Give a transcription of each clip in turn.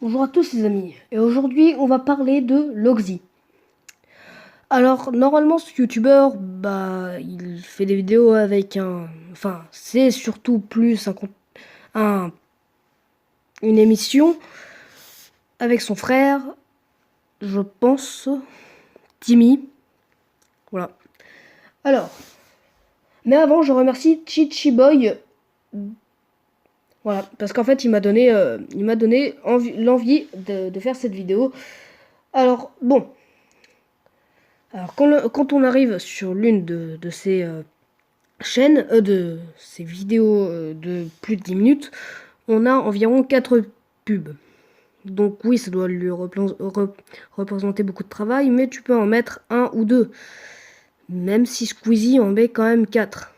Bonjour à tous les amis, et aujourd'hui on va parler de Loxy. Alors normalement ce youtubeur, il fait des vidéos avec c'est surtout plus un- une émission avec son frère, je pense, Timmy. Voilà. Alors, mais avant je remercie Chichi Boy. Voilà, parce qu'en fait il m'a donné l'envie de faire cette vidéo. Alors bon. Alors, quand on arrive sur l'une de ces chaînes, de ces vidéos de plus de 10 minutes, on a environ 4 pubs. Donc oui, ça doit lui représenter beaucoup de travail, mais tu peux en mettre un ou deux. Même si Squeezie en met quand même 4.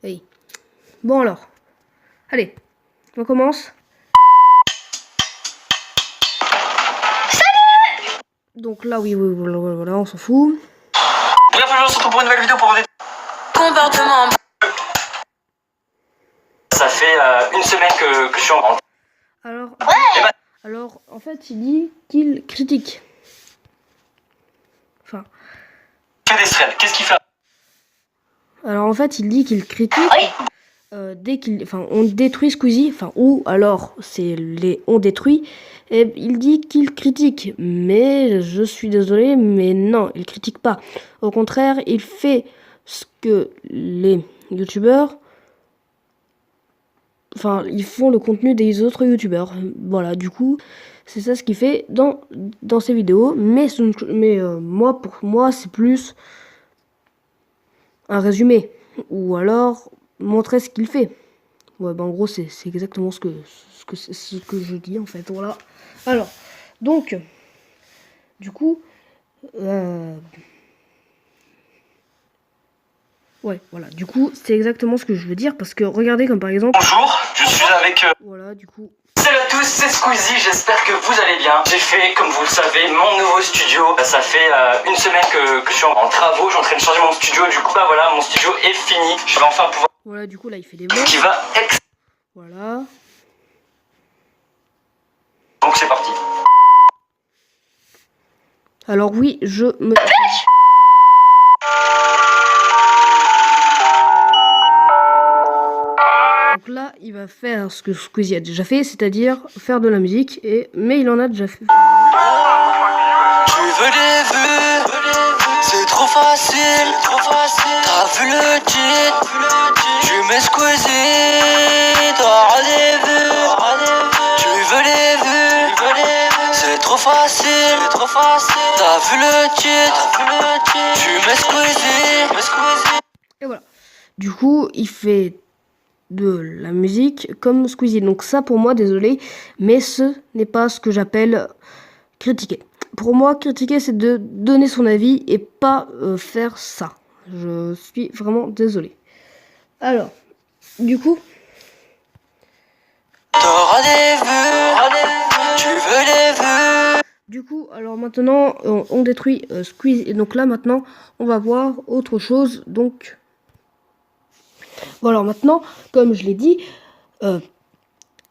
Hey. Bon alors, allez, on commence. Donc là, oui, voilà, on s'en fout. Bref, aujourd'hui on se retrouve pour une nouvelle vidéo pour des comportements. Ça fait une semaine que je suis en rente. Alors, en fait, il dit qu'il critique. Enfin. Pédestriel, qu'est-ce qu'il fait? Alors, en fait, il dit qu'il critique dès on détruit Squeezie, ou alors on détruit. Et il dit qu'il critique, mais je suis désolé, mais non, il critique pas. Au contraire, il fait ce que les youtubeurs, ils font le contenu des autres youtubeurs. Voilà, du coup, c'est ça ce qu'il fait dans ses vidéos. Mais pour moi, c'est plus un résumé, ou alors montrer ce qu'il fait. Ouais, en gros, c'est exactement ce que je dis en fait. Voilà. Alors, donc, du coup, ouais, voilà. Du coup, c'est exactement ce que je veux dire parce que regardez, comme par exemple. Bonjour, je suis avec. Voilà, du coup. Salut à tous, c'est Squeezie, j'espère que vous allez bien. J'ai fait, comme vous le savez, mon nouveau studio. Ça fait une semaine que je suis en travaux, je suis en train de changer mon studio. Du coup, voilà, mon studio est fini. Je vais enfin pouvoir. Voilà, du coup, là, il fait des blocs. Qui va Voilà. Donc, c'est parti. Alors, oui, je me. Donc là, il va faire ce que Squeezie a déjà fait, c'est-à-dire faire de la musique, mais il en a déjà fait. Tu veux des vues, c'est trop facile, t'as vu le titre, tu mets Squeezie, t'auras des vues, tu veux les vues, c'est trop facile, t'as vu le titre, tu mets Squeezie. Et voilà. Du coup, il fait de la musique comme Squeezie. Donc ça, pour moi, désolé, mais ce n'est pas ce que j'appelle critiquer. Pour moi, critiquer, c'est de donner son avis et pas faire ça. Je suis vraiment désolé. Alors, du coup. T'auras des vues, tu veux les vues. Du coup, alors maintenant, on détruit Squeezie. Et donc là, maintenant, on va voir autre chose. Donc, voilà, maintenant, comme je l'ai dit,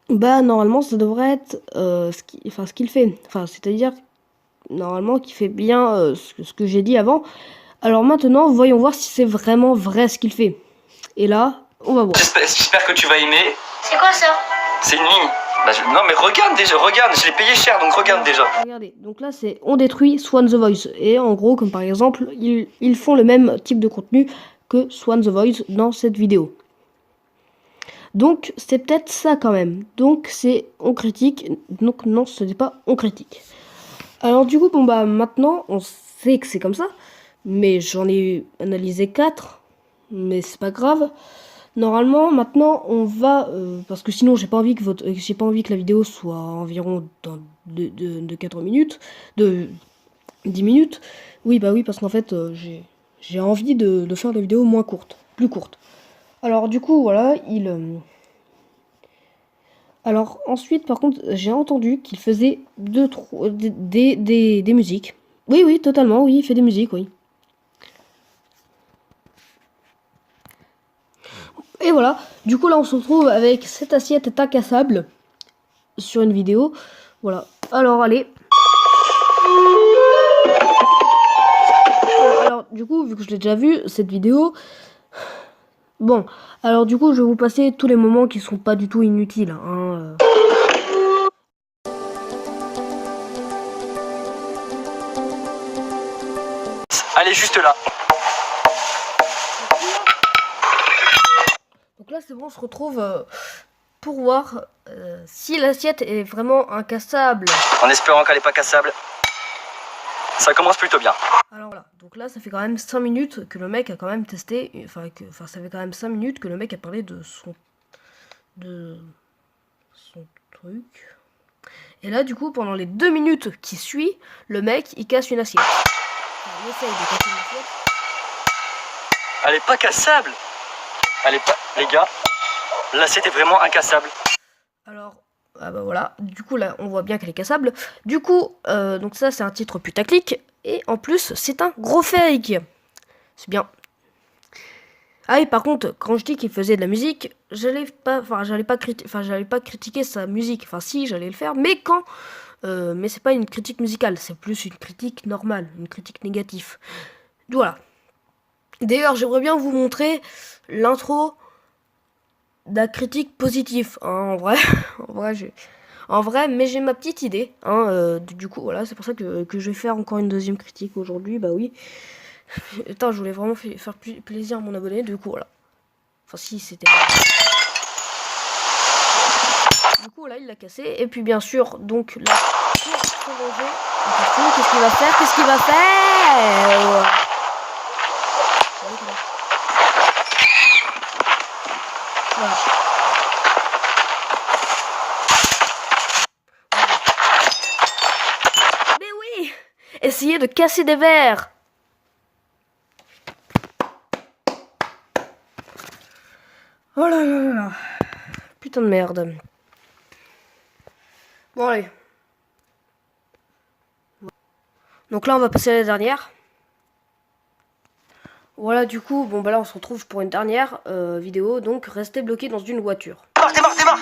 normalement, ça devrait être ce qu'il fait. C'est-à-dire, normalement, qu'il fait bien ce que j'ai dit avant. Alors maintenant, voyons voir si c'est vraiment vrai ce qu'il fait. Et là, on va voir. J'espère que tu vas aimer. C'est quoi ça? C'est une ligne. Non, mais regarde déjà, je l'ai payé cher, donc regarde déjà. Regardez, donc là, c'est on détruit Swan the Voice. Et en gros, comme par exemple, ils font le même type de contenu que Swan the Voice dans cette vidéo. Donc, c'est peut-être ça quand même. Donc, c'est on critique. Donc, non, ce n'est pas on critique. Alors, du coup, maintenant, on sait que c'est comme ça. Mais j'en ai analysé 4. Mais c'est pas grave. Normalement, maintenant, on va... parce que sinon, j'ai pas envie que la vidéo soit environ de 4 minutes. De 10 minutes. Oui, parce qu'en fait, j'ai envie de faire la vidéo plus courte. Alors, du coup, voilà, Alors, ensuite, par contre, j'ai entendu qu'il faisait des musiques. Oui, totalement, oui, il fait des musiques, oui. Et voilà, du coup là on se retrouve avec cette assiette tac à sable. sur une vidéo. Voilà. Alors allez. Alors du coup, vu que je l'ai déjà vu cette vidéo, bon, alors du coup, je vais vous passer tous les moments qui sont pas du tout inutiles. Hein. Elle est juste là. Donc là, c'est bon, on se retrouve pour voir si l'assiette est vraiment incassable. En espérant qu'elle est pas cassable. Ça commence plutôt bien. Alors voilà, donc là ça fait quand même 5 minutes que le mec a quand même testé, enfin ça fait quand même 5 minutes que le mec a parlé de son truc. Et là du coup pendant les 2 minutes qui suivent, le mec il casse une assiette. Enfin, il essaye de casser une assiette. Elle est pas cassable. Elle est pas... Les gars, l'assiette est vraiment incassable. Alors, ah bah voilà, du coup là on voit bien qu'elle est cassable. Du coup, donc ça c'est un titre putaclic. Et en plus c'est un gros fake. C'est bien. Ah et par contre, quand je dis qu'il faisait de la musique, j'allais pas critiquer sa musique. Enfin si, j'allais le faire, mais quand mais c'est pas une critique musicale, c'est plus une critique normale, une critique négative. Voilà. D'ailleurs, j'aimerais bien vous montrer l'intro de la critique positive. Hein, en vrai, mais j'ai ma petite idée. Hein, du coup, voilà, c'est pour ça que je vais faire encore une deuxième critique aujourd'hui. Bah oui. Attends, je voulais vraiment faire plaisir à mon abonné, du coup, voilà. Enfin, si, c'était... Du coup, là, il l'a cassé. Et puis, bien sûr, donc, là, pour se ranger, qu'est-ce qu'il va faire? Qu'est-ce qu'il va faire? Voilà. Mais oui! Essayez de casser des verres! Oh là là là là. Putain de merde. Bon allez. Donc là on va passer à la dernière. Voilà du coup, bon bah là on se retrouve pour une dernière vidéo. Donc restez bloqué dans une voiture. Démarre.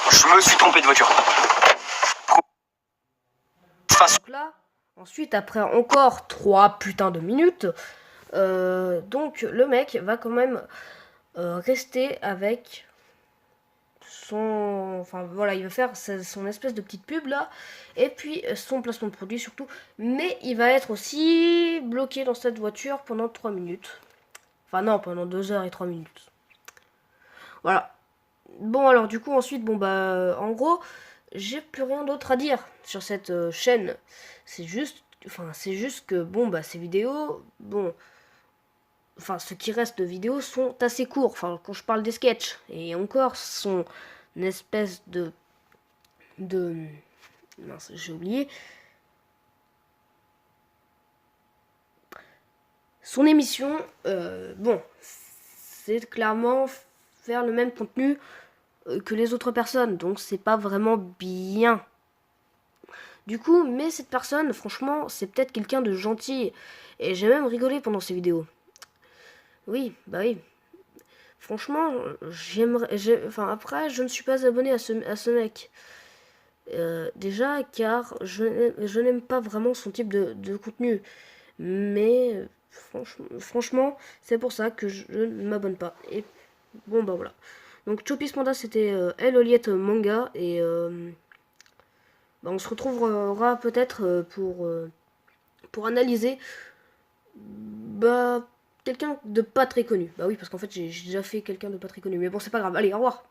Je me suis trompé de voiture. Donc là, ensuite après encore 3 putains de minutes, donc le mec va quand même rester avec son... Enfin voilà, il va faire son espèce de petite pub là, et puis son placement de produit surtout, mais il va être aussi bloqué dans cette voiture pendant 3 minutes. Enfin non, pendant 2 heures et 3 minutes. Voilà. Bon alors du coup ensuite, bon bah en gros, j'ai plus rien d'autre à dire sur cette chaîne. C'est juste que bon bah ces vidéos, bon... Enfin, ce qui reste de vidéos sont assez courts. Enfin, quand je parle des sketchs. Et encore, sont une espèce de... Mince, j'ai oublié. Son émission, bon, c'est clairement faire le même contenu que les autres personnes. Donc, c'est pas vraiment bien. Du coup, mais cette personne, franchement, c'est peut-être quelqu'un de gentil. Et j'ai même rigolé pendant ces vidéos. Oui, bah oui. Franchement, enfin, après, je ne suis pas abonné à ce mec. Déjà, car je n'aime pas vraiment son type de contenu. Mais, franchement, c'est pour ça que je ne m'abonne pas. Et bon, bah voilà. Donc, Chopis Panda, c'était El Oliette Manga. Et bah, on se retrouvera peut-être pour analyser. Bah, quelqu'un de pas très connu. Bah oui, parce qu'en fait, j'ai déjà fait quelqu'un de pas très connu. Mais bon, c'est pas grave. Allez, au revoir.